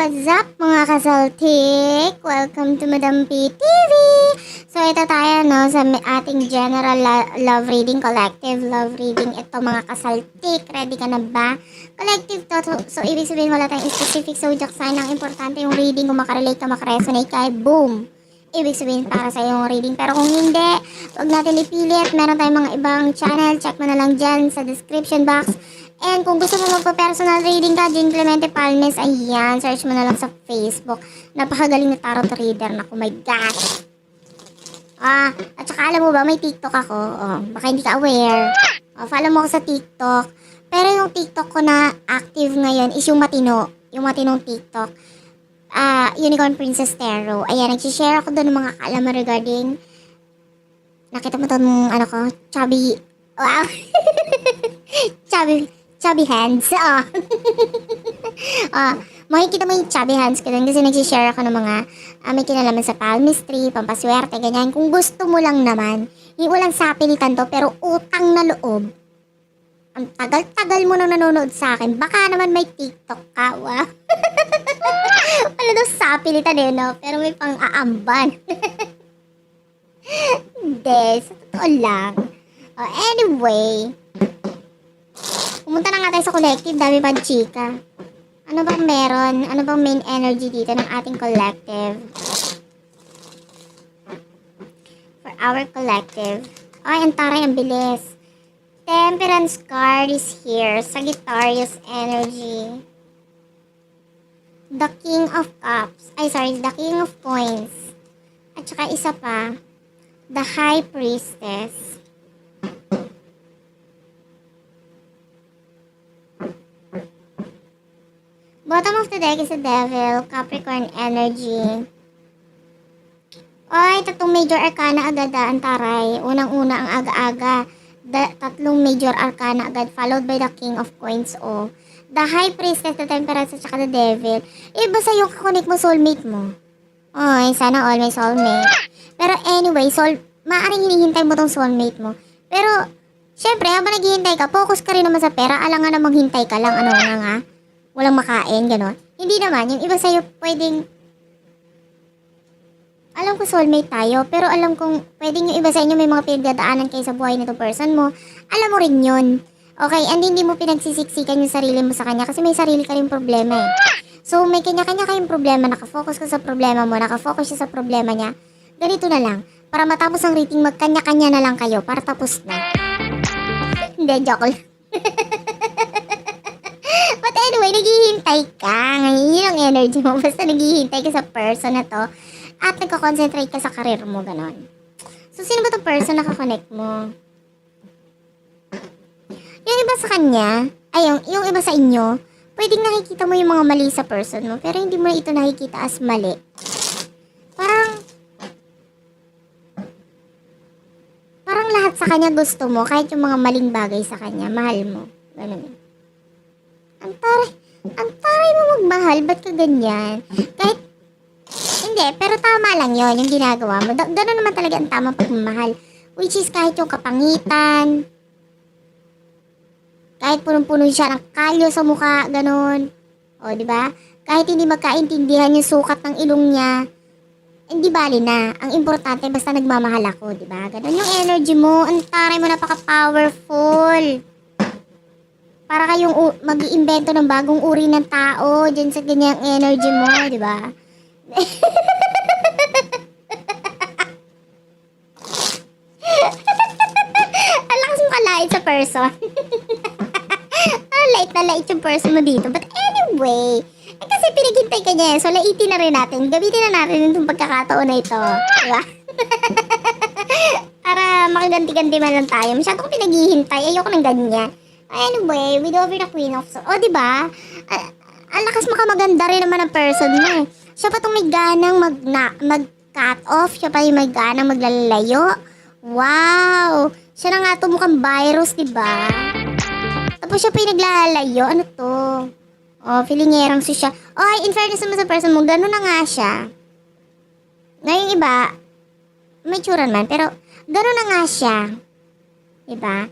What's up mga kasaltik? Welcome to Madam P TV! So ito tayo no sa ating general love reading, collective love reading. Ito mga kasaltik, ready ka na ba? Collective to, so ibig sabihin wala tayong specific zodiac sign. Ang importante yung reading, kung makarelate ka, makaresonate ka, boom! Ibig sabihin para sa yung reading. Pero kung hindi, wag natin ipilit. Meron tayong mga ibang channel. Check mo na lang dyan sa description box. And kung gusto mo magpa-personal reading ka, Jean Clemente Palmes, ayan, search mo na lang sa Facebook. Napakagaling na tarot reader. Naku, my gosh. At saka alam mo ba, may TikTok ako. Baka hindi ka aware. Follow mo ako sa TikTok. Pero yung TikTok ko na active ngayon is yung matino. Yung matinong TikTok. Unicorn Princess Tarot. Ayan, nagsishare ako doon ng mga kaalaman regarding, nakita mo itong, chubby, wow. chubby hands. Makikita mo yung chubby hands ko doon kasi nagsishare ako ng mga may kinalaman sa palmistry, pampaswerte, ganyan. Kung gusto mo lang naman, hindi walang sapilitan to, pero utang na loob. Ang tagal-tagal mo nang nanonood sa akin, baka naman may TikTok ka, wow. Wala daw sapilitan eh, no? Pero may pang-aamban. Hindi, sa totoo lang. Anyway, pumunta na nga tayo sa collective, dami pang chika. Ano bang meron? Ano bang main energy dito ng ating collective? For our collective. Ay, ang taray, ang bilis. Temperance card is here. Sagittarius energy. The King of Cups. The King of Coins. At saka isa pa, the High Priestess. Bottom of the deck is the Devil, Capricorn energy. Ay, tatlong major arcana agad ang taray. Unang-una ang aga-aga. Tatlong major arcana agad, followed by the King of Coins, The High Priestess, the Temperance, at saka the Devil. Iba sa yung kakonek mo, soulmate mo. Ay, sana all may soulmate. Pero anyway, maaaring hinihintay mo tong soulmate mo. Pero, syempre, habang naghihintay ka, focus ka rin naman sa pera. Alangan namang hintay ka lang, nga. Walang makain, gano'n. Hindi naman, yung iba sa'yo pwedeng, alam ko soulmate tayo, pero alam kong pwedeng yung iba sa inyo may mga pinagdadaanan kayo sa buhay nito person mo. Alam mo rin yun. Okay, and hindi mo pinagsisiksikan yung sarili mo sa kanya kasi may sarili ka rin problema eh. So, may kanya-kanya kayong problema, nakafocus ka sa problema mo, nakafocus siya sa problema niya. Ganito na lang, para matapos ang rating, magkanya-kanya na lang kayo para tapos na. Hindi, joke lang. But anyway, naghihintay ka. Ngayon, yun ang energy mo. Basta naghihintay ka sa person na to at nagko-concentrate ka sa career mo, ganon. So, sino ba itong person na kakonect mo? Yung iba sa kanya, yung iba sa inyo, pwedeng nakikita mo yung mga mali sa person mo, pero hindi mo ito nakikita as mali. Parang lahat sa kanya gusto mo, kahit yung mga maling bagay sa kanya, mahal mo. Ganon. Ang taray mo magmahal, ba't ka ganyan? Kahit, hindi, pero tama lang yon yung ginagawa mo. Ganon naman talaga ang tamang pagmamahal. Which is kahit yung kapangitan, kahit punong-puno siya ng kalyo sa mukha, ganon. Di ba? Kahit hindi magkaintindihan yung sukat ng ilong niya, hindi bali na. Ang importante, basta nagmamahal ako, di ba? Ganon yung energy mo. Ang taray mo, napaka-powerful. Para kayong mag-iimbento ng bagong uri ng tao dyan sa ganyang energy mo, di ba? Ang lakas mo kalait sa person. Lait na lait yung person mo dito. But anyway, kasi pinaghintay ka niya. So, laitin na rin natin. Gamitin na natin itong pagkakataon na ito. Diba? Para makiganti-ganti man lang tayo. Masyado ko pinaghihintay. Ayoko ng ganyan. Anyway, with over the Queen of Swords. Diba? Ang lakas makamaganda rin naman ang person mo. Siya pa itong may ganang mag-cut off. Siya pa yung may ganang maglalayo. Wow! Siya na nga ito mukhang virus, diba? Tapos siya pa yung naglalayo. Ano to? Filingherang siya. In fairness naman sa person mo, gano'n na nga siya. Ngayong iba, may tsura naman, pero gano'n na nga siya. Diba?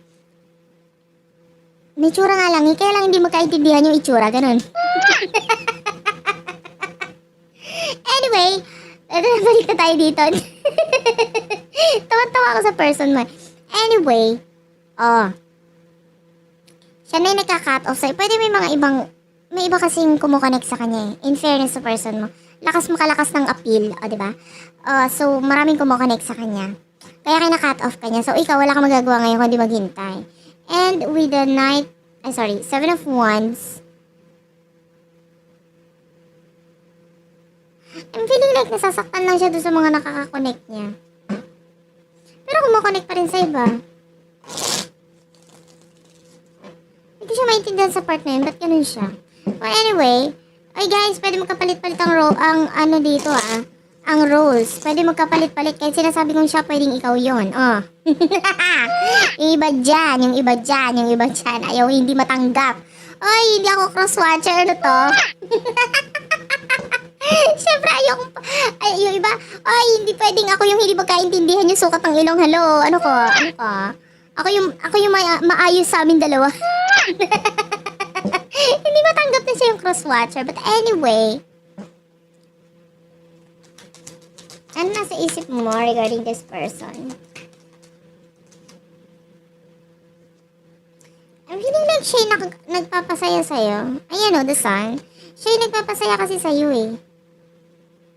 May tsura nga lang, kaya lang hindi magkaintindihan yung itsura, gano'n. Anyway, balik na tayo dito. Tawa-tawa ako sa person mo. Anyway, siya na yung nagka-cut off sa'yo. Pwede may iba kasing kumukonect sa kanya eh. In fairness sa person mo. Lakas makalakas ng appeal, diba? So, maraming kumukonect sa kanya. Kaya kaya na-cut off ka niya. So, ikaw, wala kang magagawa ngayon kundi maghintay. And with the Seven of Wands, I'm feeling like nasasaktan lang siya doon sa mga nakaka-connect niya. Pero kumukonect pa rin sa iba. Hindi siya maintindihan sa part na yun. Ba't ganun siya? Well, anyway, ay guys, pwede magkapalit-palit ang ano dito ang roles. Pwede magkapalit-palit kahit sinasabi kong siya, pwedeng ikaw yun. Yung iba dyan. Ayaw hindi matanggap. Ay, hindi ako cross-watcher. Ano to? Siyempre, yung iba, ay, hindi pwedeng ako yung hindi magkaintindihan yung sukat ng ilong. Hello, ano ko? Ako yung maayos sa amin dalawa. Hindi matanggap na siya yung cross-watcher. But anyway, ano nasa isip mo regarding this person? I'm feeling like siya yung nagpapasaya sa'yo. Ayan the sun. Siya yung nagpapasaya kasi sa'yo eh.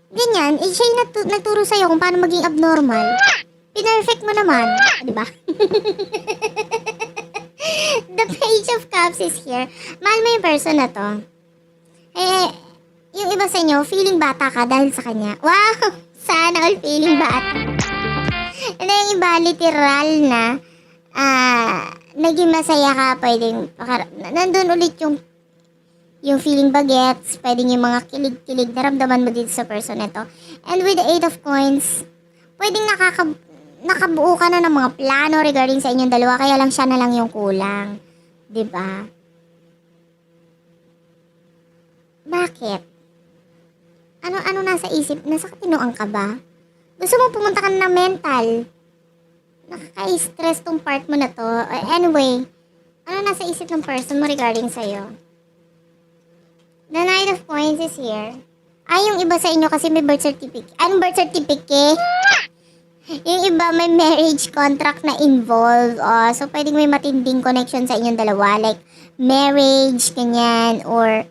Ganyan, siya yung nagturo sa'yo kung paano maging abnormal. Pinerfect mo naman. Diba? The Page of Cups is here. Mahal mo yung person na to. Yung iba sa inyo, feeling bata ka dahil sa kanya. Wow! Sana all feeling bata. And then yung iba, literal na, naging masaya ka, pwedeng, nandun ulit yung feeling bagets, pwedeng yung mga kilig-kilig, naramdaman mo dito sa person na to. And with the 8 of Coins, pwedeng nakabuo ka na ng mga plano regarding sa inyong dalawa, kaya lang siya na lang yung kulang. Diba? Bakit? Ano nasa isip? Nasa katinuan ka ba? Gusto mo pumunta ka na ng mental? Nakaka-stress tong part mo na to. Anyway, ano nasa isip ng person mo regarding sa'yo? The Knight of Coins is here. Yung iba sa inyo kasi may birth certificate. Anong birth certificate? Yung iba may marriage contract na involved. So, pwedeng may matinding connection sa inyong dalawa. Like, marriage, ganyan, or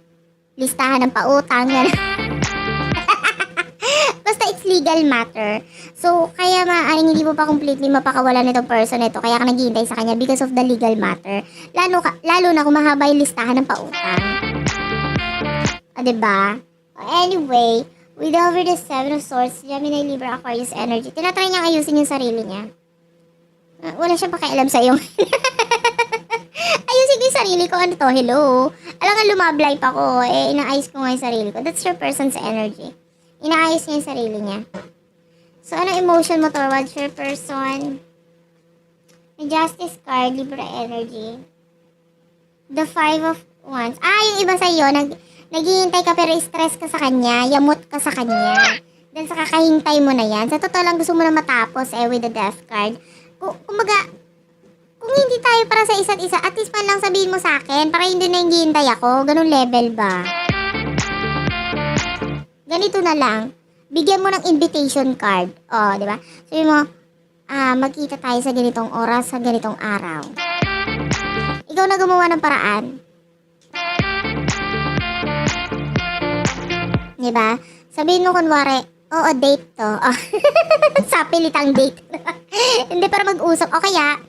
listahan ng pautang, ganyan. Basta it's legal matter. So, kaya maaaring hindi mo pa completely mapakawalan nitong person ito. Kaya ka naghihintay sa kanya because of the legal matter. Lalo na kung mahaba yung listahan ng pautang. Diba? Anyway, with over the 7 of Swords, Gemini, Libra, Aquarius energy, tinatry niyang ayusin yung sarili niya. Wala siyang pakialam sa'yo. Ayusin ko yung sarili ko. Ano to? Hello? Alam nga, lumablay pa ko. Inaayos ko nga yung sarili ko. That's your person's energy. Inaayos niya yung sarili niya. So, ano emotion mo towards your person? May Justice card, Libra energy. The 5 of Wands. Yung iba sa'yo, naghihintay ka pero stress ka sa kanya, yamot ka sa kanya. Dahil sa kakahintay mo na yan. Sa totoo lang gusto mo na matapos with the Death card. Kumbaga, kung hindi tayo para sa isa't isa, at least man lang sabihin mo sa akin, para hindi na hihintay ako, ganun level ba? Ganito na lang, bigyan mo ng invitation card. Di ba? Sabi mo, magkita tayo sa ganitong oras, sa ganitong araw. Ikaw na gumawa ng paraan. Diba? Sabihin mo kunwari, date to. Sapilitang date. Hindi, para mag-usap. O kaya,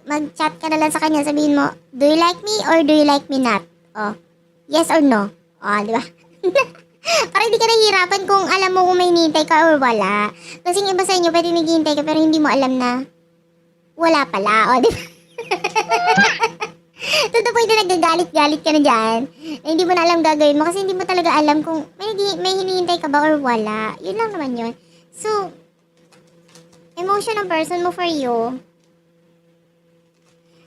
mag-chat ka na lang sa kanya. Sabihin mo, do you like me or do you like me not? Yes or no? Diba? Para hindi ka nahihirapan kung alam mo kung may hinihintay ka or wala. Kasi yung iba sa inyo, pwede naghihintay ka pero hindi mo alam na wala pala. Diba? To the point na nagagalit-galit ka na dyan, na hindi mo na alam gagawin mo kasi hindi mo talaga alam kung may hinihintay ka ba or wala. Yun lang naman yun. So, emotion ng person mo for you,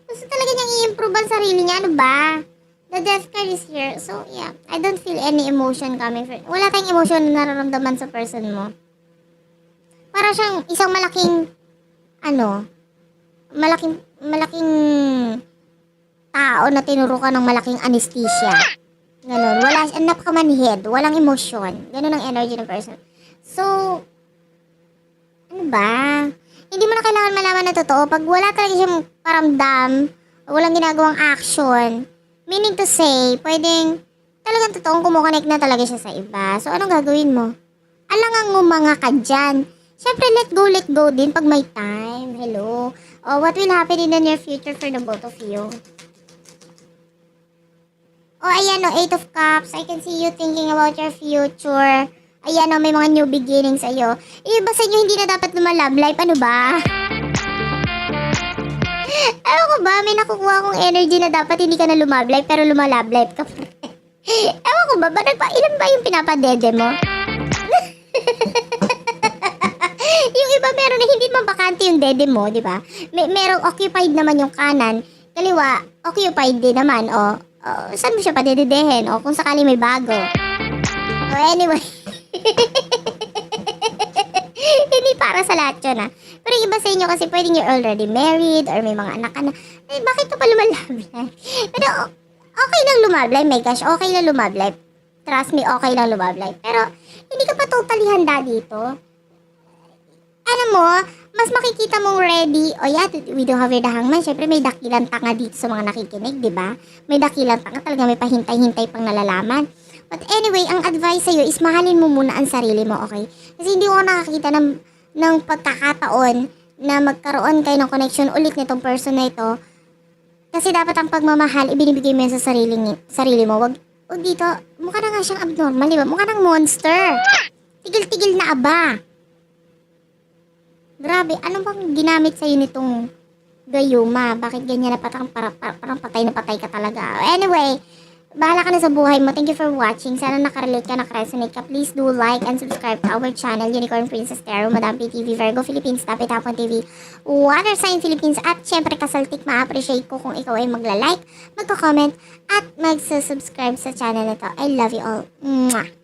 gusto talaga niyang i-improve ang sarili niya. Ano ba? The Death card is here. So, yeah. I don't feel any emotion coming from... Wala tayong emotion na nararamdaman sa person mo. Para siyang isang malaking malaking tao na tinurukan ng malaking anesthesia. Ganun. Wala, napakamanhid. Walang emosyon. Ganun ang energy ng person. So, ano ba? Hindi mo na kailangan malaman na totoo. Pag wala talaga siyang paramdam, o walang ginagawang action, meaning to say, pwedeng talagang totoong kumukonect na talaga siya sa iba. So, anong gagawin mo? Alangang mga ka dyan. Siyempre, let go din pag may time. Hello? What will happen in the near future for the both of you? Ayan Eight of Cups. I can see you thinking about your future. Ayan may mga new beginnings sa'yo. Iba sa inyo, hindi na dapat lumalove life. Ano ba? Ewan ko ba, may nakukuha akong energy na dapat hindi ka na lumove life, pero lumalove life ka pa rin. Ewan ko ba, ilan ba yung pinapadede mo? Yung iba meron na hindi mabakante yung dede mo, di ba? Merong occupied naman yung kanan. Kaliwa, occupied din naman, saan mo siya padededehin? Kung sakali may bago. Anyway. Hindi para sa lahat yun, Pero yung iba sa inyo kasi pwedeng you're already married or may mga anak ka na. Bakit ka pa lumalablay? Pero okay lang lumablay, my gosh. Okay lang lumablay. Trust me, okay lang lumablay. Pero hindi ka pa totally handa dito. Ano mo, mas makikita mong ready. We don't have the hangman. Siyempre may dakilang tanga dito sa mga nakikinig, di ba? May dakilang tanga, talaga may pahintay-hintay pang nalalaman. But anyway, ang advice sa'yo is mahalin mo muna ang sarili mo, okay? Kasi hindi ko nakakita ng pagkakataon na magkaroon kayo ng connection ulit nitong person na ito. Kasi dapat ang pagmamahal, ibinibigay mo yan sa sarili mo. Wag dito, mukha na nga siyang abnormal, di ba? Mukha ng monster. Tigil-tigil na aba. Grabe, ano bang ginamit sa'yo nitong gayuma? Bakit ganyan na parang patay na patay ka talaga? Anyway, bahala ka na sa buhay mo. Thank you for watching. Sana nakarelate ka, nakaresonate ka. Please do like and subscribe to our channel, Unicorn Princess Tarot, Madam PTV, Virgo Philippines, Tapit Hapon TV, Water Sign Philippines, at syempre Kasaltik. Ma-appreciate ko kung ikaw ay magla-like, magko-comment, at magsusubscribe sa channel na to. I love you all. Mwah!